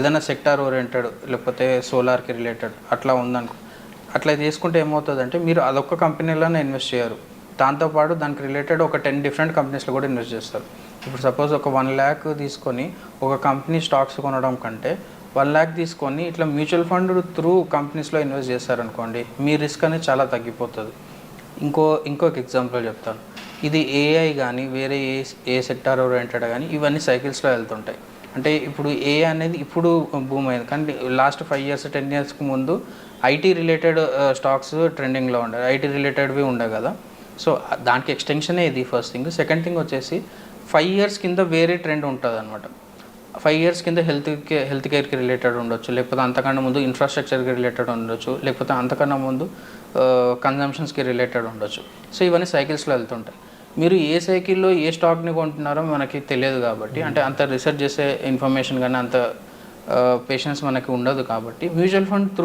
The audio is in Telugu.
ఏదైనా సెక్టార్ ఓరియంటెడ్ లేకపోతే సోలార్కి రిలేటెడ్ అట్లా ఉందనుకో, అట్లా తీసుకుంటే ఏమవుతుందంటే మీరు అదొక్క కంపెనీలోనే ఇన్వెస్ట్ చేయరు, దాంతోపాటు దానికి రిలేటెడ్ ఒక 10 డిఫరెంట్ కంపెనీస్లో కూడా ఇన్వెస్ట్ చేస్తారు. ఇప్పుడు సపోజ్ ఒక 1 lakh తీసుకొని ఒక కంపెనీ స్టాక్స్ కొనడం కంటే 1 lakh తీసుకొని ఇట్లా మ్యూచువల్ ఫండ్ త్రూ కంపెనీస్లో ఇన్వెస్ట్ చేస్తారనుకోండి, మీ రిస్క్ అనేది చాలా తగ్గిపోతుంది. ఇంకొక ఎగ్జాంపుల్ చెప్తాను. ఇది ఏఐ కానీ వేరే ఏ సెక్టార్ ఓరియంటెడ్ కానీ ఇవన్నీ సైకిల్స్లో వెళ్తుంటాయి. అంటే ఇప్పుడు ఏఐ అనేది ఇప్పుడు బూమ్ అయింది, కానీ లాస్ట్ 5 years 10 yearsకి ముందు ఐటీ రిలేటెడ్ స్టాక్స్ ట్రెండింగ్లో ఉండే, ఐటీ రిలేటెడ్వి ఉండే కదా. సో దానికి ఎక్స్టెన్షనే ఇది ఫస్ట్ థింగ్. సెకండ్ థింగ్ వచ్చేసి 5 years కింద వేరే ట్రెండ్ ఉంటుంది అనమాట. 5 years కింద హెల్త్ కేర్కి రిలేటెడ్ ఉండొచ్చు, లేకపోతే అంతకన్నా ముందు ఇన్ఫ్రాస్ట్రక్చర్కి రిలేటెడ్ ఉండొచ్చు, లేకపోతే అంతకన్నా ముందు కన్జంప్షన్స్కి రిలేటెడ్ ఉండొచ్చు. సో ఇవన్నీ సైకిల్స్లో వెళ్తుంటాయి. మీరు ఏ సైకిల్లో ఏ స్టాక్ని కొంటున్నారో మనకి తెలియదు కాబట్టి, అంటే అంత రీసెర్చ్ చేసే ఇన్ఫర్మేషన్ కానీ అంత పేషెన్స్ మనకి ఉండదు కాబట్టి మ్యూచువల్ ఫండ్ త్రూ